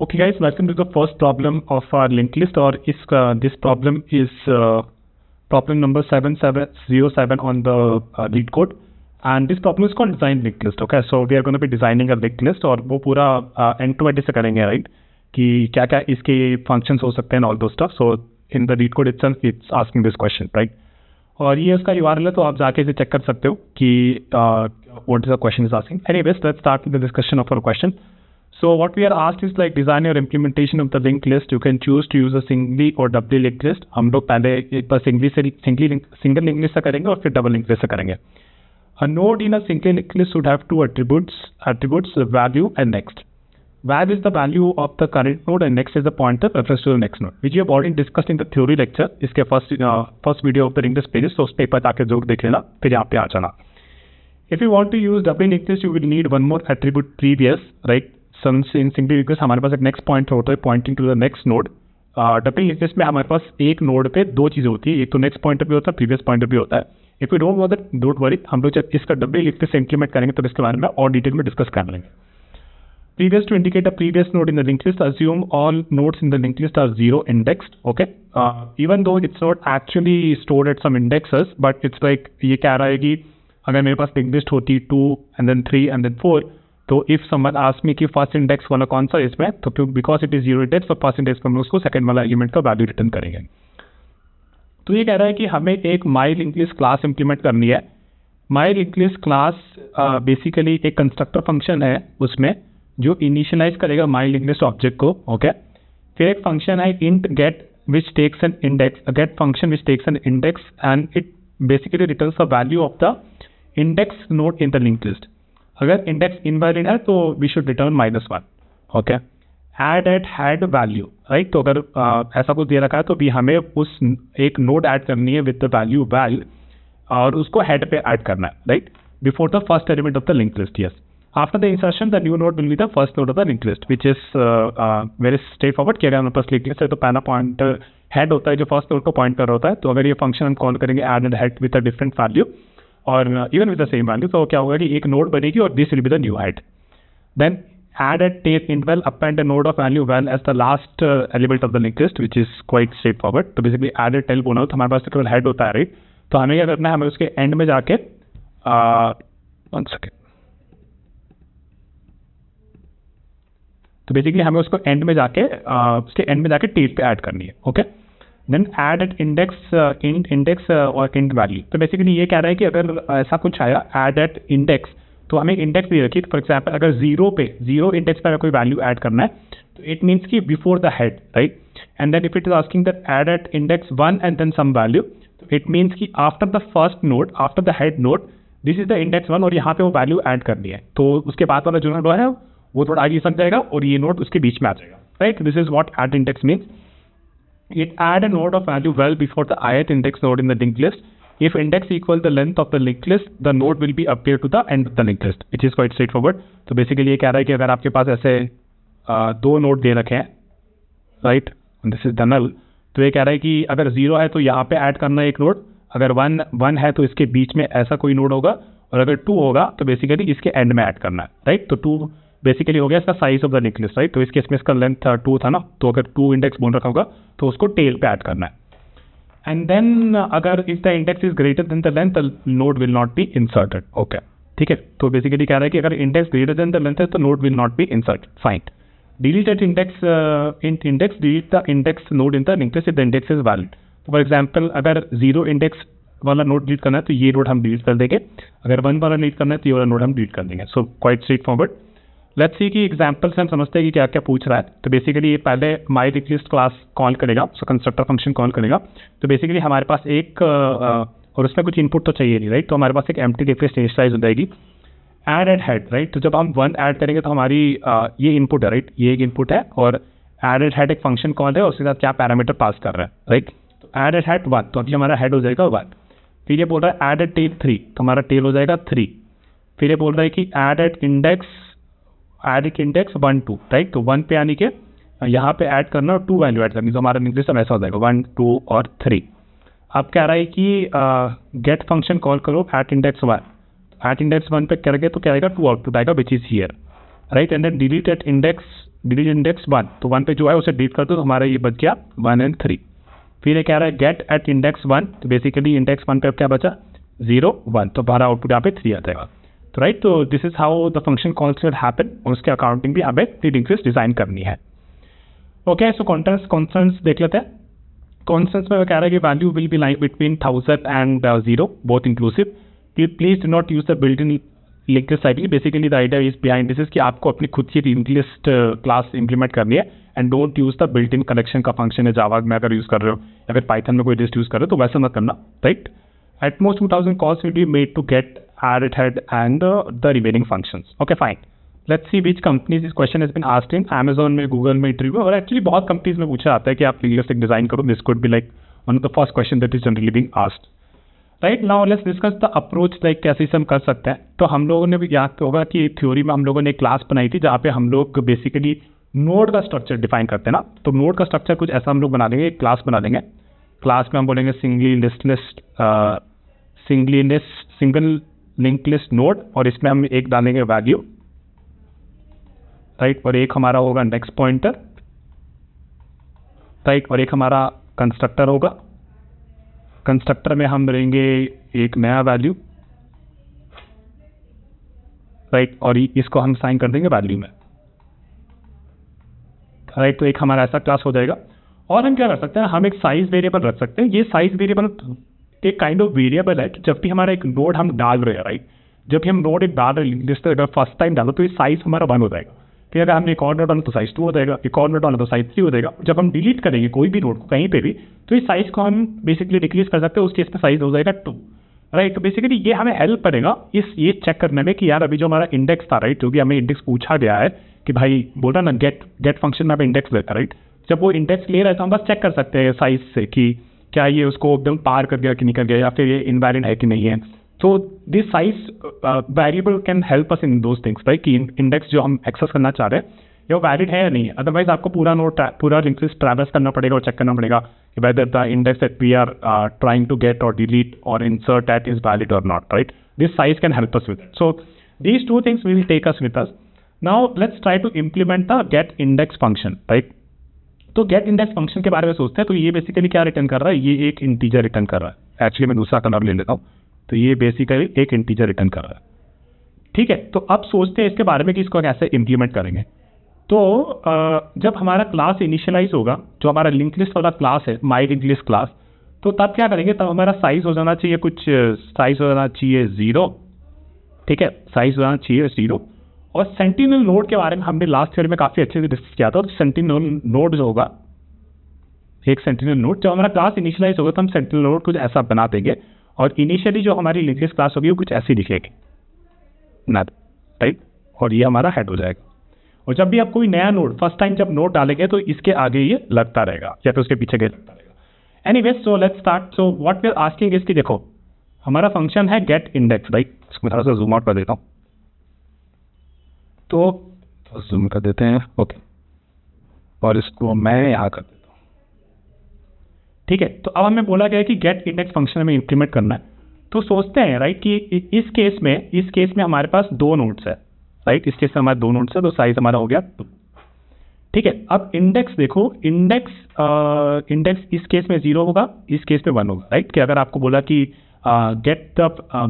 Okay guys, welcome to the first problem of our linked list, or this problem is problem number 7707 on the lead code, and this problem is called design linked list. Okay, so we are going to be designing a linked list और वो पूरा end to end से करेंगे, right? कि क्या क्या इसके functions हो सकते हैं all those stuff. So in the lead code itself it's asking this question, right? और ये उसका URL है, तो आप जाके इसे चेक कर सकते हो कि what the question is asking. Anyways, let's start with the discussion of our question. So what we are asked is like design your implementation of the linked list. You can choose to use a singly or doubly linked list. हम लोग पहले एक बार single linked list से करेंगे और फिर double linked list से करेंगे. A node in a single linked list should have two attributes value and next. Val is the value of the current node and next is the pointer refers to the next node, which we have already discussed in the theory lecture. इसके first video of the linked list pages, so उस paper जाके जरूर देख लेना, फिर यहाँ पे आ जाना. If you want to use doubly linked list, you will need one more attribute previous, right? In singly link list हमारे पास एक नेक्स्ट पॉइंट होता है pointing to the next node. Double link list में हमारे पास एक नोड पे दो चीज़ें होती है, एक तो नेक्स्ट पॉइंटर भी होता है, प्रीवियस पॉइंटर भी होता है. If you don't know that, don't worry, हम लोग जब इसका डबल लिंक लिस्ट इंप्लीमेंट करेंगे तो इसके बारे में और डिटेल में डिस्कस कर लेंगे. Previous to indicate a previous node in the link list, assume all nodes in the link list are zero indexed. Okay, even though it's not actually stored at some indexes, but it's like ये कह रहा है कि अगर मेरे पास link list होती 2 and then 3 and then 4, तो if someone ask me कि फर्स्ट इंडेक्स वाला कौन सा इसमें, तो क्यों because it is zero index, तो फर्स्ट इंडेक्स पर हम उसको सेकंड वाला एलिमेंट का वैल्यू रिटर्न करेंगे. तो ये कह रहा है कि हमें एक my link list class implement करनी है. My link list class basically एक कंस्ट्रक्टर फंक्शन है उसमें जो इनिशियलाइज करेगा माई लिंक लिस्ट ऑब्जेक्ट को. ओके, फिर एक फंक्शन है int get which takes an index, get function which takes an index and it basically returns the value of the index node in the link list. अगर index invalid है तो we should return -1. Okay, add at head value, right. तो अगर ऐसा कुछ दे रखा है तो भी हमें उस एक नोड ऐड करनी है विद द वैल्यू वैल और उसको हेड पे ऐड करना है, right, before the first element of the link list. Yes, after the insertion the new node will be the first node of the link list, which is very straight forward. कि अगर हमारे पास link list है तो पहला point head होता है जो first node को पॉइंट कर रहा होता है. तो अगर ये फंक्शन हम कॉल करेंगे add and head with a different value और even with the same value, तो क्या होगा कि एक नोड बनेगी और this will be the new head. Then add at tail interval append a node of value val as the last element of the linked list, which is quite straightforward. तो basically add at tail बोला तो हमारे पास केवल head होता है, right. तो हमें क्या करना है, हमें उसके एंड में जाके तो बेसिकली हमें उसको एंड में जाके उसके एंड में जाके टेल पे ऐड करनी है. Okay, then add at index index और इंट वैल्यू. तो बेसिकली ये कह रहा है कि अगर ऐसा कुछ आया ऐड एट इंडेक्स, तो हमें इंडेक्स भी रखिए. फॉर एग्जाम्पल अगर जीरो इंडेक्स पर कोई वैल्यू ऐड करना है तो इट मीन्स कि before the head, right. And then if it is asking that add at index 1 and then some value, तो इट मीन्स कि after the first node, after the head node, this is the index 1 और यहाँ पे वो value add करनी है. तो उसके बाद वाला जो नोड है वो थोड़ा आगे सक जाएगा और ये नोड उसके बीच में आ जाएगा, right. This is what add index means. It add a node of value well before the ith index node in the linked list. If index equals the length of the linked list, the node will be appear to the end of the linked list, which is quite straightforward. तो basically ये कह रहा है कि अगर आपके पास ऐसे दो नोड दे रखे हैं, right, this is the null, तो ये कह रहा है कि अगर 0 है तो यहाँ पे ऐड करना है एक नोड, अगर 1 है तो इसके बीच में ऐसा कोई नोड होगा, और अगर 2 होगा तो बेसिकली इसके एंड में ऐड करना है, राइट. तो 2 बेसिकली हो गया इसका size of the link list, right. तो इस केस में इसका लेंथ 2 था ना, तो अगर 2 इंडेक्स बोल रखा होगा तो उसको टेल पे ऐड करना है. एंड देन अगर if the index is greater than the length, the node will not be inserted. Okay, ठीक है. तो बेसिकली कह रहा है कि अगर index greater than the length है तो node will not be inserted. Fine. Delete at index index delete the index node in the link list if the index is valid. For example अगर 0 index वाला node delete करना है तो ये node हम delete कर देंगे. अगर 1 वाला डिलीट करना है तो ये वाला नोड हम डिलीट कर देंगे. So quite straight forward. Let's see कि एग्जाम्पल से हम समझते हैं कि क्या क्या पूछ रहा है. तो बेसिकली ये पहले माई लिंक लिस्ट क्लास कॉल करेगा, सो कंस्ट्रक्टर फंक्शन कॉल करेगा. तो बेसिकली हमारे पास एक और उसमें कुछ इनपुट तो चाहिए नहीं, राइट. तो हमारे पास एक एम्प्टी लिंक लिस्ट इनिशियलाइज हो जाएगी. Add eight head, right. तो जब हम 1 ऐड करेंगे तो हमारी ये इनपुट है, राइट, ये एक इनपुट है और ऐड एट हेड एक फंक्शन कॉल है और उसके साथ क्या पैरामीटर पास कर रहा है, राइट. तो ऐड एट हेड 1, तो अभी हमारा हेड हो जाएगा 1. फिर ये बोल रहा है ऐड एट टेल 3, तो हमारा टेल हो जाएगा 3. फिर ये बोल रहा है कि ऐड एट इंडेक्स 1 2, राइट. तो 1 पे आने के यहाँ पे ऐड करना और 2 वैल्यू ऐड करनी, तो हमारा लिंक लिस्ट ऐसा हो जाएगा 1 2 और 3. अब कह रहा है कि गेट फंक्शन कॉल करो एट इंडेक्स 1. एट इंडेक्स 1 पे करेंगे तो क्या आएगा 2 आउटपुट आएगा which is here, right. And then delete at index delete index 1, तो 1 पे जो है उसे डिलीट कर दो, तो हमारा ये बच गया 1 and 3। फिर ये कह रहा है गेट एट इंडेक्स 1, तो बेसिकली इंडेक्स 1 पे क्या बचा 0 1, तो हमारा आउटपुट यहाँ पे 3 आ जाएगा। तो राइट, तो this is how the function calls will happen, और उसके अकाउंटिंग भी हमें लिंक्ड लिस्ट डिजाइन करनी है। ओके, सो कॉन्स्टेंट्स देख लेते हैं। कॉन्स्टेंट्स में कह रहा है कि value will be like between 1000 and 0 both inclusive. Please do not use the built in linked list ID. Basically the idea is behind this is कि आपको अपनी खुद की लिंक्ड लिस्ट क्लास इंप्लीमेंट करनी है, and don't use the built in collection का function है जावा में अगर यूज कर रहे हो, या फिर पाइथन में कोई लिस्ट यूज कर रहे हो, तो वैसा मत करना, right. At most 2000 calls will be made to get arrowhead and the remaining functions. Okay, fine. Let's see which companies this question has been asked in. Amazon में, Google में इंटरव्यू, और एक्चुअली बहुत कंपनीज में पूछा जाता है कि आप लिंक्ड लिस्ट डिजाइन करो। This could be like one of the first question that is generally being asked. Right now let's discuss the approach, like कैसे हम कर सकते हैं। तो हम लोगों ने भी याद होगा कि थ्योरी में हम लोगों ने एक क्लास बनाई थी जहाँ पे हम लोग बेसिकली नोड का स्ट्रक्चर डिफाइन करते हैं ना। तो नोड का स्ट्रक्चर कुछ ऐसा हम लोग बना देंगे, एक क्लास बना देंगे। क्लास में हम बोलेंगे सिंगल लिंक लिस्ट नोड, और इसमें हम एक डालेंगे वैल्यू, राइट, और एक हमारा होगा नेक्स्ट पॉइंटर, राइट, और एक हमारा कंस्ट्रक्टर होगा। कंस्ट्रक्टर में हम लेंगे एक नया वैल्यू, राइट, और इसको हम साइन कर देंगे वैल्यू में, राइट। तो एक हमारा ऐसा क्लास हो जाएगा। और हम क्या कर सकते हैं, हम एक साइज वेरिएबल रख सकते हैं। ये साइज वेरिएबल एक काइंड ऑफ वेरिएबल है कि जब भी हमारा एक नोड हम डाल रहे हैं, राइट, जब भी हम नोड एक डाल रहे हैं जैसे अगर फर्स्ट टाइम डालो तो ये साइज हमारा 1 हो जाएगा। फिर अगर हमने एक और नोड डाला तो साइज 2 हो जाएगा, एक और नोड डाला तो साइज 3 हो जाएगा। जब हम डिलीट करेंगे कोई भी नोड को कहीं पे भी, तो इस साइज को हम बेसिकली डिक्रीज कर सकते हैं, उस केस में साइज हो जाएगा 2, राइट। तो बेसिकली ये हमें हेल्प करेगा ये चेक करने में कि यार अभी जो हमारा इंडेक्स था, राइट, जो भी हमें इंडेक्स पूछा गया है कि भाई बोला ना गेट फंक्शन में हमें इंडेक्स लेता, राइट। जब वो इंडेक्स ले रहा है तो हम बस चेक कर सकते हैं साइज से कि क्या ये उसको एकदम पार कर गया कि नहीं कर गया, या फिर ये इनवैलिड है कि नहीं है। तो this size variable can help us in those things, right, कि इंडेक्स जो हम एक्सेस करना चाह रहे हैं ये वैलिड है या नहीं है। अदरवाइज आपको पूरा लिंक्ड लिस्ट ट्रैवर्स करना पड़ेगा और चेक करना पड़ेगा कि whether the index that we are trying to get और डिलीट और इंसर्ट एट इज वैलिड और not, right. This size can help us with it. So these two things will take us with us. Now let's try to implement the get index function, right. तो get index function के बारे में सोचते हैं। तो ये basically क्या return कर रहा है, ये एक इंटीजर रिटर्न कर रहा है। एक्चुअली मैं दूसरा कलर ले लेता हूँ। तो ये बेसिकली एक इंटीजर रिटर्न कर रहा है, ठीक है। तो अब सोचते हैं इसके बारे में कि इसको कैसे इंप्लीमेंट करेंगे। तो जब हमारा क्लास इनिशियलाइज होगा, जो हमारा लिंक लिस्ट वाला क्लास है, माई लिंक लिस्ट क्लास, तो तब क्या करेंगे, तब हमारा साइज हो जाना चाहिए कुछ साइज हो जाना चाहिए 0, ठीक है, साइज हो जाना चाहिए 0। और सेंटिनल नोड के बारे में हमने लास्ट ईयर में काफ़ी अच्छे से डिस्कस किया था। तो सेंटिनल नोड जो होगा, एक सेंटिनल नोड, जब हमारा क्लास इनिशियलाइज होगा तो हम सेंटिनल नोड कुछ ऐसा बना देंगे, और इनिशियली जो हमारी लिंक लिस्ट क्लास होगी वो कुछ ऐसी दिखेगी ना, राइट, और ये हमारा हेड हो जाएगा। और जब भी आप कोई नया नोड फर्स्ट टाइम जब नोड डालेंगे तो इसके आगे ये लगता रहेगा या फिर उसके पीछे गए लगता रहेगा। Anyways, so let's start. So what we are asking is कि देखो हमारा फंक्शन है गेट इंडेक्स, राइट। इसको थोड़ा सा जूम आउट कर देता हूँ, तो जूम कर देते हैं, ओके, और इसको मैं यहाँ कर देता हूँ, ठीक है। तो अब हमें बोला गया है कि गेट इंडेक्स फंक्शन में इंप्लीमेंट करना है। तो सोचते हैं, राइट, कि इस केस में हमारे पास 2 नोड्स है, राइट। इस केस में हमारे 2 नोड्स है, तो साइज हमारा हो गया 2, ठीक है। अब इंडेक्स देखो, इंडेक्स इस केस में 0 होगा, इस केस में 1 होगा, राइट। कि अगर आपको बोला कि get the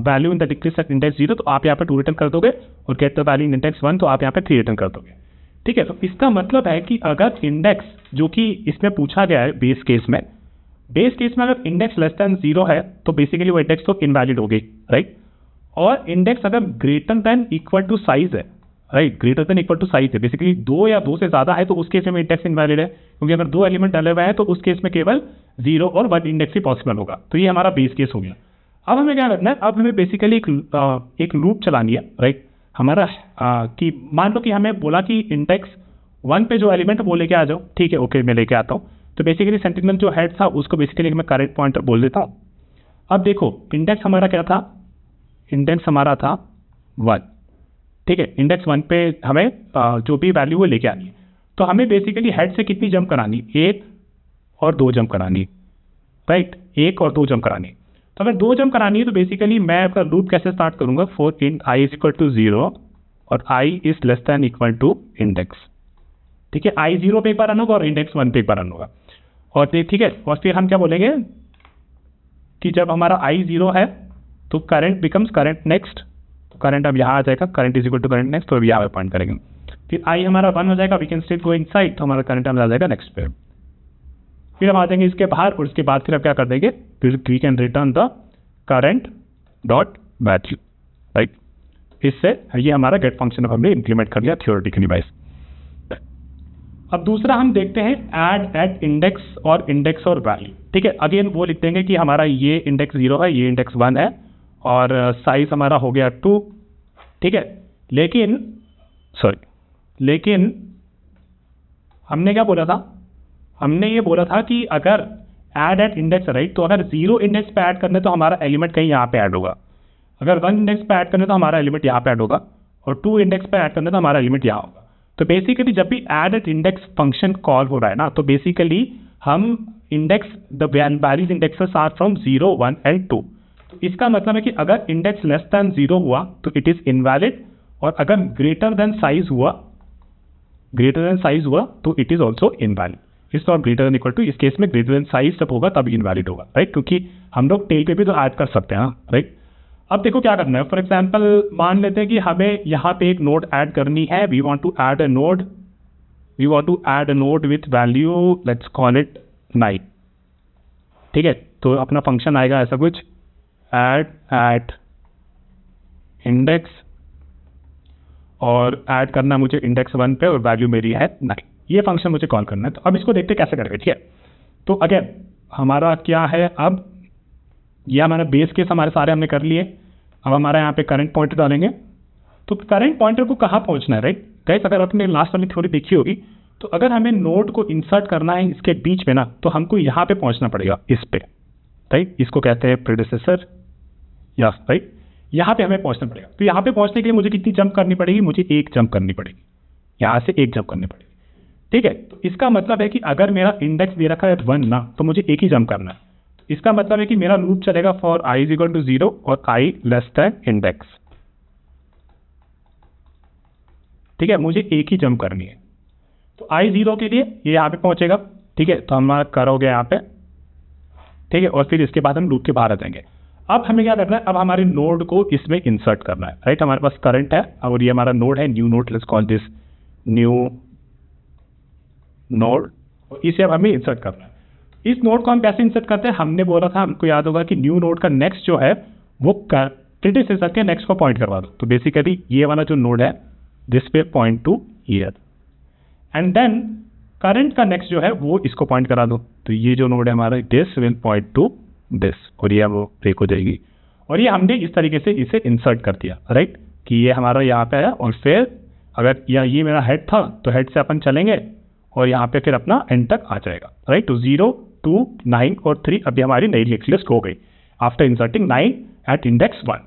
value in the linked list at index 0, तो आप यहाँ पे 2 रिटर्न कर दोगे, और gate the value in index 1, तो आप यहाँ पे 3 रिटर्न कर दोगे, ठीक है। तो इसका मतलब है कि अगर इंडेक्स जो कि इसमें पूछा गया है बेस केस में अगर इंडेक्स लेस देन 0 है तो बेसिकली वो इंडेक्स तो इनवैलिड हो गई, राइट। और इंडेक्स अगर greater than equal to size है, right, greater than equal to size है, बेसिकली 2 या 2 से ज़्यादा है, तो उस केस में इंडेक्स इनवैलिड है, क्योंकि अगर 2 एलिमेंट डाले हुए हैं तो उस केस में केवल 0 और 1 इंडेक्स ही पॉसिबल होगा। तो ये हमारा बेस केस हो गया। अब हमें क्या करना है, अब हमें बेसिकली एक लूप चलानी है, राइट। हमारा कि मान लो कि हमें बोला कि इंडेक्स 1 पे जो एलिमेंट वो लेके आ जाओ, ठीक है, ओके, मैं लेके आता हूँ। तो बेसिकली सेंटिनल जो हेड था उसको बेसिकली मैं करेक्ट पॉइंटर बोल देता हूँ। अब देखो इंडेक्स हमारा क्या था, इंडेक्स हमारा था 1, ठीक है। इंडेक्स 1 पे हमें जो भी वैल्यू वो लेके आनी है। तो हमें बेसिकली हेड से कितनी जंप करानी, 1 और 2 जंप करानी, राइट, 1 और 2 जंप करानी। तो अगर 2 जंप करानी है तो बेसिकली मैं अपना लूप कैसे स्टार्ट करूंगा, for in i is equal to 0 और i is less than equal to index, ठीक है, आई 0 पे एक बार रन होगा और इंडेक्स 1 पे एक बार रन होगा। और ठीक है, और फिर हम क्या बोलेंगे कि जब हमारा आई 0 है तो करंट बिकम्स करंट नेक्स्ट, तो करंट अब यहाँ आ जाएगा, current is equal to current next, तो अभी यहाँ पे पॉइंट करेंगे। फिर आई हमारा 1 हो जाएगा, we can still go inside, तो हमारा करंट हम आ जाएगा नेक्स्ट पे। फिर हम आ जाएंगे इसके बाहर और उसके बाद फिर अब क्या कर देंगे, फिर we can return the current dot value, right. इससे ये हमारा गेट फंक्शन अब हमने इंप्लीमेंट कर लिया थियोरेटिकली वाइज। अब दूसरा हम देखते हैं ऐड एट इंडेक्स और इंडेक्स और वैल्यू। ठीक है, अगेन वो लिख देंगे कि हमारा ये इंडेक्स 0 है, ये इंडेक्स 1 है और साइज हमारा हो गया 2। ठीक है, लेकिन हमने क्या बोला था, हमने ये बोला था कि अगर ऐड एट इंडेक्स, राइट, तो अगर 0 इंडेक्स पे ऐड करने तो हमारा एलिमेंट कहीं यहाँ पे ऐड होगा, अगर 1 इंडेक्स पे ऐड करने तो हमारा एलिमेंट यहाँ पे ऐड होगा, और 2 इंडेक्स पे ऐड करने तो हमारा एलिमेंट यहाँ होगा। तो बेसिकली जब भी add at index function call हो रहा है ना, तो बेसिकली हम index the values indexes are from 0, 1 and 2। तो इसका मतलब है कि अगर इंडेक्स लेस देन 0 हुआ तो इट इज इनवैलिड, और अगर ग्रेटर देन साइज हुआ तो it is also invalid. It's not greater than equal to, इस केस में ग्रेटर देन साइज जब होगा तब इनवैलिड होगा, राइट, क्योंकि हम लोग टेल पे भी तो ऐड कर सकते हैं, राइट। अब देखो क्या करना है, फॉर एग्जाम्पल मान लेते हैं कि हमें यहाँ पे एक नोड ऐड करनी है, we want to add a node with value, let's call it 9। ठीक है, तो अपना फंक्शन आएगा ऐसा कुछ, ऐड एट इंडेक्स, और ऐड करना मुझे इंडेक्स 1 पे और वैल्यू मेरी है 9। ये फंक्शन मुझे कॉल करना है। तो अब इसको देखते कैसे करेंगे। ठीक है, तो अगेन हमारा क्या है, अब ये हमारा बेस केस हमारे सारे हमने कर लिए। अब हमारा यहाँ पे करंट पॉइंटर डालेंगे, तो करंट पॉइंटर को कहाँ पहुँचना है, राइट गाइस। अगर आपने लास्ट वाली थ्योरी देखी होगी, तो अगर हमें नोड को इंसर्ट करना है इसके बीच में ना, तो हमको यहाँ पे पहुँचना पड़ेगा, इस पे, राइट। इसको कहते हैं प्रेडिसेसर, या राइट, यहाँ पे हमें पहुँचना पड़ेगा। तो यहाँ पे पहुँचने के लिए मुझे कितनी जंप करनी पड़ेगी, मुझे एक जंप करनी पड़ेगी, यहाँ से एक जंप करनी पड़ेगी। ठीक है, तो इसका मतलब है कि अगर मेरा इंडेक्स दे रखा है 1 ना, तो मुझे एक ही जंप करना है। इसका मतलब है कि मेरा लूप चलेगा for i is equal to 0 और i लेस देन इंडेक्स। ठीक है, मुझे एक ही जंप करनी है। तो i 0 के लिए ये यहाँ पे पहुंचेगा। ठीक है, तो हमारा कर हो गया यहाँ पे। ठीक है, और फिर इसके बाद हम लूप के बाहर आ जाएंगे। अब हमें क्या करना है, अब हमारे नोड को इसमें इंसर्ट करना है, राइट। हमारे पास करंट है और ये हमारा नोड है, new node, let's call this new node, और इसे अब हमें इंसर्ट करना है। इस नोड को हम कैसे इंसर्ट करते हैं, हमने बोला था, हमको याद होगा कि न्यू नोड का नेक्स्ट जो है वो प्रेडिसेसर के नेक्स्ट को पॉइंट करवा दो। तो बेसिकली ये वाला जो नोड है दिस पे point to here, and then current का नेक्स्ट जो है वो इसको पॉइंट करा दो। तो ये जो नोड है हमारा this will point two this, और ये वो ब्रेक हो जाएगी। और ये हमने इस तरीके से इसे इंसर्ट कर दिया, राइट, कि ये हमारा यहाँ पे है, और फिर अगर ये मेरा हेड था तो हेड से अपन चलेंगे और यहाँ पे फिर अपना एंड तक आ जाएगा, राइट। तो 0, 2, 9 और 3 अभी हमारी नई लिस्ट लिस्ट हो गई after inserting 9 at index 1।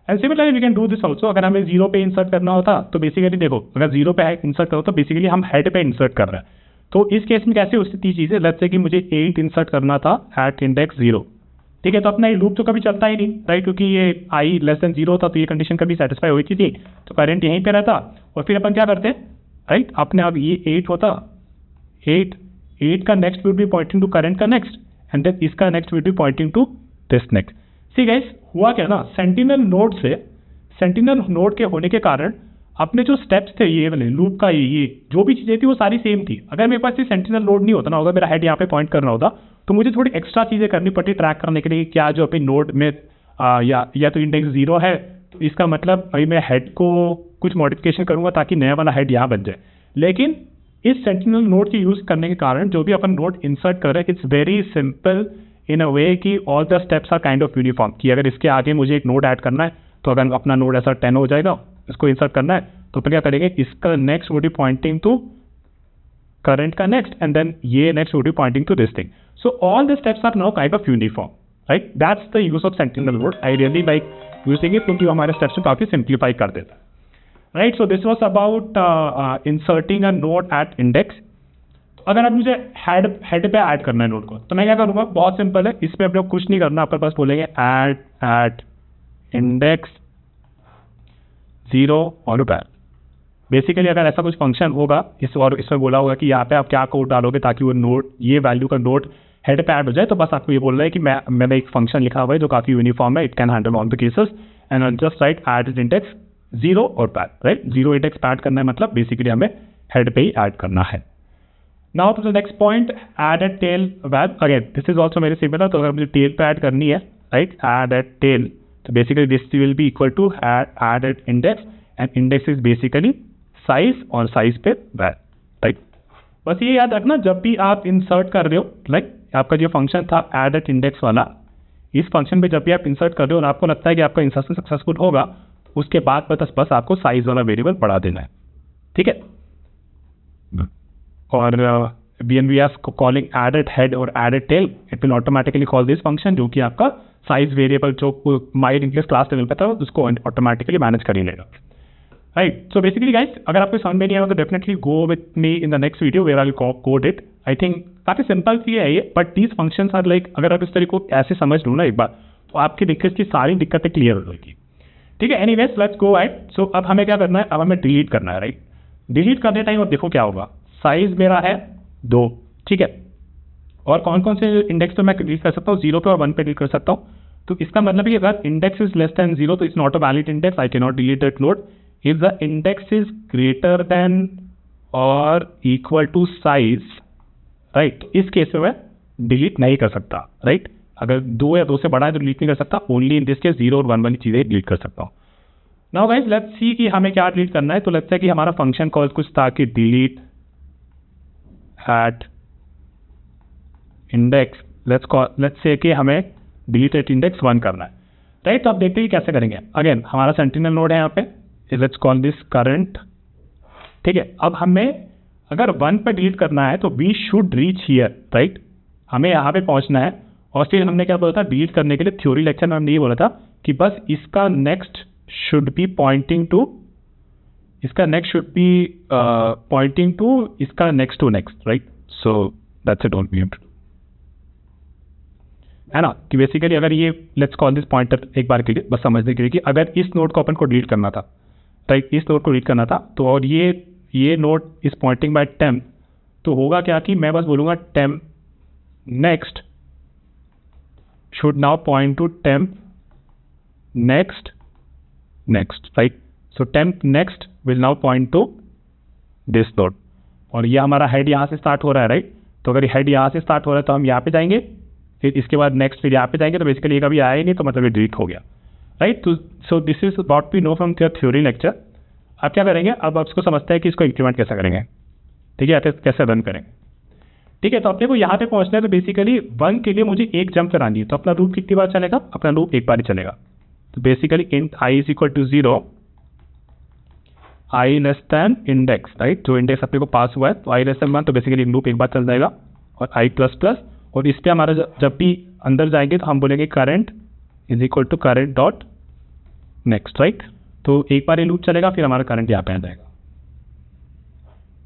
And similarly we can do this also. अगर हमें 0 पे इंसर्ट करना होता तो बेसिकली देखो, अगर 0 पे इंसर्ट करो तो बेसिकली हम हेड पे इंसर्ट कर रहे हैं। तो इस केस में कैसे उसकी चीज़ें, लेट्स से कि मुझे 8 इंसर्ट करना था एट इंडेक्स 0। ठीक है, तो अपना ये लूप तो कभी चलता ही नहीं, राइट, क्योंकि ये i लेस देन 0 था, तो ये कंडीशन कभी सेटिस्फाई हुई थी, तो करंट यहीं पे रहता। और फिर अपन क्या करते, राइट, अपने अब ये 8 होता, 8 का next will be pointing to current का नेक्स्ट, एंड देन इसका next will be pointing to this next. See guys, हुआ क्या ना, सेंटिनल नोड के होने के कारण अपने जो स्टेप्स थे ये वाले लूप का, ये जो भी चीज़ें थी वो सारी सेम थी। अगर मेरे पास ये सेंटिनल नोड नहीं होता ना, अगर मेरा हेड यहाँ पे पॉइंट करना होता, तो मुझे थोड़ी एक्स्ट्रा चीज़ें करनी पड़ती ट्रैक करने के लिए, क्या जो अपने नोड में या तो इंडेक्स 0 है, तो इसका मतलब अभी मैं हेड को कुछ मॉडिफिकेशन करूँगा ताकि नया वाला हेड यहाँ बन जाए। लेकिन इस सेंटिनल नोड के यूज़ करने के कारण जो भी अपन नोड इंसर्ट कर रहे हैं, it's very simple in a way कि all the steps are kind of uniform. कि अगर इसके आगे मुझे एक नोड ऐड करना है, तो अगर अपना नोड ऐसा 10 हो जाएगा, इसको इंसर्ट करना है, तो फिर क्या करेंगे, इसका next would be pointing to current का नेक्स्ट, एंड देन ये next would be pointing to this thing. So all the steps are now kind of uniform, right. That's the use of sentinel node. I really like using it क्योंकि हमारे steps को काफ़ी simplify कर देता है, राइट। So this was about inserting a node at index. अगर अब मुझे हेड पे ऐड करना है नोड को, तो मैं क्या करूँगा, बहुत सिंपल है, इस पर अपने कुछ नहीं करना, आपके पास बोलेंगे ऐड एट इंडेक्स 0 और बैर, बेसिकली अगर ऐसा कुछ फंक्शन होगा और इसमें बोला होगा कि यहाँ पे आप क्या कोड डालोगे ताकि वो नोड, ये वैल्यू का नोड हेड पे ऐड हो जाए, तो बस आपको ये बोल रहा है कि मैंने एक फंक्शन लिखा हुआ है जो काफ़ी यूनिफॉर्म है, it can handle all the cases and just write add index 0 और पैड, राइट। 0 इंडेक्स पैड करना है, मतलब बेसिकली हमें हेड पे ही ऐड करना है। Now to the next point, add at tail value. Again this is also very similar, तो अगर मुझे टेल पे ऐड करनी है, राइट, एड एट टेल, तो basically this will be equal to add at index and index is basically size और size पे value, right. बस ये याद रखना जब भी आप इंसर्ट कर रहे हो, लाइक आपका जो फंक्शन था एड एट इंडेक्स वाला, इस फंक्शन पे जब भी आप इंसर्ट कर रहे हो और आपको लगता है कि आपका इंसर्शन सक्सेसफुल होगा, उसके बाद बस आपको साइज वाला वेरिएबल बढ़ा देना है, ठीक है। और BNBS को कॉलिंग एडेड हेड और added tail, it will automatically call this function, जो कि आपका साइज वेरिएबल जो my link list class level पे था उसको ऑटोमेटिकली मैनेज कर ही लेगा, राइट। सो बेसिकली गाइस, अगर आपको समझ में नहीं आया तो definitely go with me in the next video where I will code it. I think काफी सिंपल सी है ये, but these functions are like, अगर आप इस तरीके को ऐसे समझ लो ना एक बार, तो आपकी लिंक की सारी दिक्कतें क्लियर हो जाएगी, ठीक है। Anyways let's go right. So अब हमें क्या करना है, अब हमें डिलीट करना है, राइट। डिलीट करने टाइम अब देखो क्या होगा, साइज मेरा है 2, ठीक है, और कौन कौन से इंडेक्स पे मैं डिलीट कर सकता हूँ, 0 पे और 1 पे डिलीट कर सकता हूँ। तो इसका मतलब है कि अगर इंडेक्स इज लेस देन 0 तो it's not a valid index, I can not delete that node. If the index is greater then और इक्वल टू साइज, राइट, इस केस में मैं डिलीट नहीं कर सकता, राइट। अगर 2 या 2 से बड़ा है तो डिलीट नहीं कर सकता, ओनली इन दिस केस 0 और 1 वाली चीज़ें डिलीट कर सकता हूँ। नाउ गाइस लेट्स सी कि हमें क्या डिलीट करना है। तो लेट्स से कि हमारा फंक्शन कॉल कुछ था कि delete at index, let's say कि हमें डिलीट एट इंडेक्स 1 करना है, राइट। तो आप देखते हैं कैसे करेंगे। अगेन हमारा सेंटिनल नोड है यहाँ पे, लेट्स कॉल दिस करंट, ठीक है। अब हमें अगर 1 पे डिलीट करना है तो we should reach here, right, हमें यहाँ पे पहुँचना है। और फिर हमने क्या बोला था डिलीट करने के लिए, थ्योरी लेक्चर में हमने ये बोला था कि बस इसका next should be pointing to, इसका next should be pointing to इसका next to next, right. So that's it, don't be able to, है ना, कि बेसिकली अगर ये लेट्स कॉल दिस पॉइंटर एक बार के लिए बस समझने के लिए कि अगर इस नोड को अपन को डिलीट करना था, राइट, इस नोड को डिलीट करना था, तो और ये node is pointing by temp, तो होगा क्या कि मैं बस बोलूँगा temp next should now point to temp next next, right. So temp next will now point to this node, और ये हमारा हेड यहाँ से स्टार्ट हो रहा है, राइट। तो अगर हेड यहाँ से स्टार्ट हो रहा है तो हम यहाँ पे जाएंगे, फिर इसके बाद नेक्स्ट, फिर यहाँ पे जाएंगे, तो बेसिकली ये कभी आया ही नहीं, तो मतलब ये डिलीट हो गया, राइट। तो so this is what we know from your theory lecture. अब क्या करेंगे, अब आप इसको समझते हैं कि इसको इंप्लीमेंट कैसे करेंगे, ठीक है, कैसे रन करेंगे, ठीक है। तो अपने को यहाँ पे पहुँचना है, तो बेसिकली 1 के लिए मुझे एक जंप करानी है, तो अपना लूप कितनी बार चलेगा, अपना लूप एक बार ही चलेगा। तो basically int i is equal to 0, i less than index, right, जो इंडेक्स अपने को पास हुआ है, तो i लेस दैन 1, तो बेसिकली लूप एक बार चल जाएगा, और i प्लस प्लस, और इस पर हमारा जब भी अंदर जाएंगे तो हम बोलेंगे current is equal to current dot next, right. तो एक बार ये लूप चलेगा, फिर हमारा करंट यहाँ पे आ जाएगा,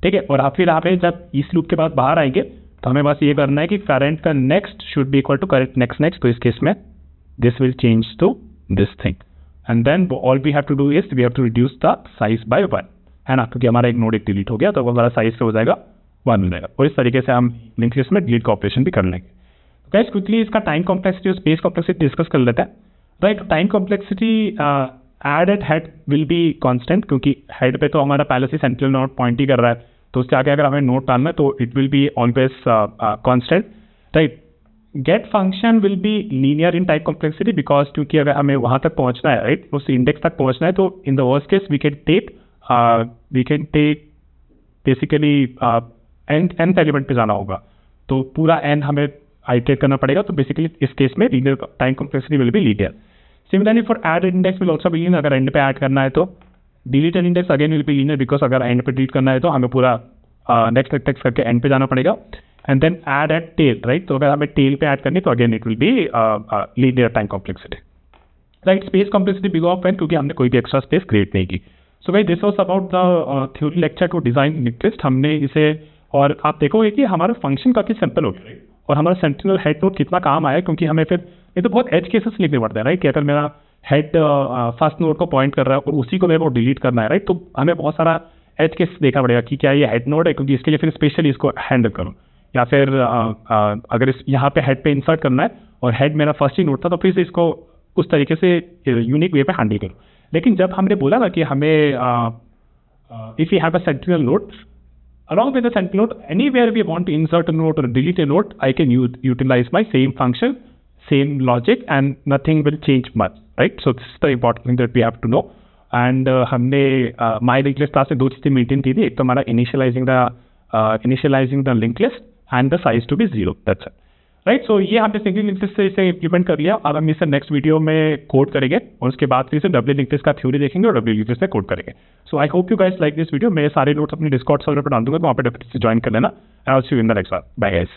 ठीक है। और आप फिर यहाँ पे जब इस लूप के बाद बाहर आएंगे तो हमें बस ये करना है कि करंट का next should be equal to current next next, तो इस केस में this will change to this thing, and then all we have to do is we have to reduce the size by 1, है ना, क्योंकि हमारा एक node एक delete हो गया, तो हमारा साइज हो जाएगा 1 हो जाएगा। और इस तरीके से हम लिंक लिस्ट में डिलीट का ऑपरेशन भी कर लेंगे। तो गाइस क्विकली इसका टाइम कॉम्प्लेक्सिटी और स्पेस कॉम्प्लेक्सिटी डिस्कस कर लेते हैं, right. Time complexity add at head will be constant, क्योंकि हेड पे तो हमारा पहले से सेंट्रल नोड पॉइंट ही कर रहा है, तो उसके आगे अगर हमें नोट डालना है तो it will be always constant, right. Get function will be linear in type complexity, because क्योंकि अगर हमें वहाँ तक पहुँचना है, राइट, उस इंडेक्स तक पहुँचना है, तो in the worst case we can take basically nth element पे जाना होगा, तो पूरा n हमें आइटरेट करना पड़ेगा, तो बेसिकली इस केस में linear time complexity will be linear. Similarly for add index will also be linear, अगर एंड पे ऐड करना है तो delete an index again will be linear, because अगर एंड पे डिलीट करना है तो हमें पूरा नेक्स्ट टेक्स्ट करके एंड पे जाना पड़ेगा, and then add at tail, right. तो अगर हमें टेल पे ऐड करनी तो again it will be linear time complexity, right. Space complexity big of n, क्योंकि हमने कोई भी एक्स्ट्रा स्पेस क्रिएट नहीं की। सो भाई this was about the theory lecture to design link list. हमने इसे, और आप देखोगे कि हमारा फंक्शन काफी सिंपल हो गया, राइट, और हमारा सेंटिनल हेड नोड कितना काम आया, क्योंकि हमें फिर ये तो बहुत एज केसेस लिखने पड़ते हैं, राइट, कि अगर मेरा हेड फर्स्ट नोड को पॉइंट कर रहा है और उसी को मेरे को डिलीट करना है, राइट, तो हमें बहुत सारा एज केस देखना पड़ेगा कि क्या ये हेड नोड है, क्योंकि इसके लिए फिर स्पेशली इसको हैंडल करो, या फिर अगर इस यहाँ पे हेड पे इंसर्ट करना है और हेड मेरा फर्स्ट ही नोड था, तो फिर से इसको उस तरीके से यूनिक वे पे हैंडल करो। लेकिन जब हमने बोला ना कि हमें if you have a central node, along with the sentinel node, anywhere we want to insert a node or delete a node, I can utilize my same function, same logic, and nothing will change much, right? So this is the important thing that we have to know. And हमने my linked list class में दो चीज़ें maintain की थी, एक तो हमारा initializing the linked list and the size to be 0. That's it. Right, सो ये हमने सिंगल लिंक लिस्ट से इसे इम्प्लीमेंट कर लिया। अब हम इसे नेक्स्ट वीडियो में कोड करेंगे और उसके बाद फिर से डब्ल्यू लिंक लिस्ट का थ्योरी देखेंगे और डब्ल्यू लिंक लिस्ट में कोड करेंगे। So I hope you guys like this video. मैं सारे नोट्स अपने डिस्कॉर्ड सर्वर पर डाल दूंगा, तो वहाँ पे डेफिनेटली ज्वाइन कर लेना। I will see you in the next one. Bye guys.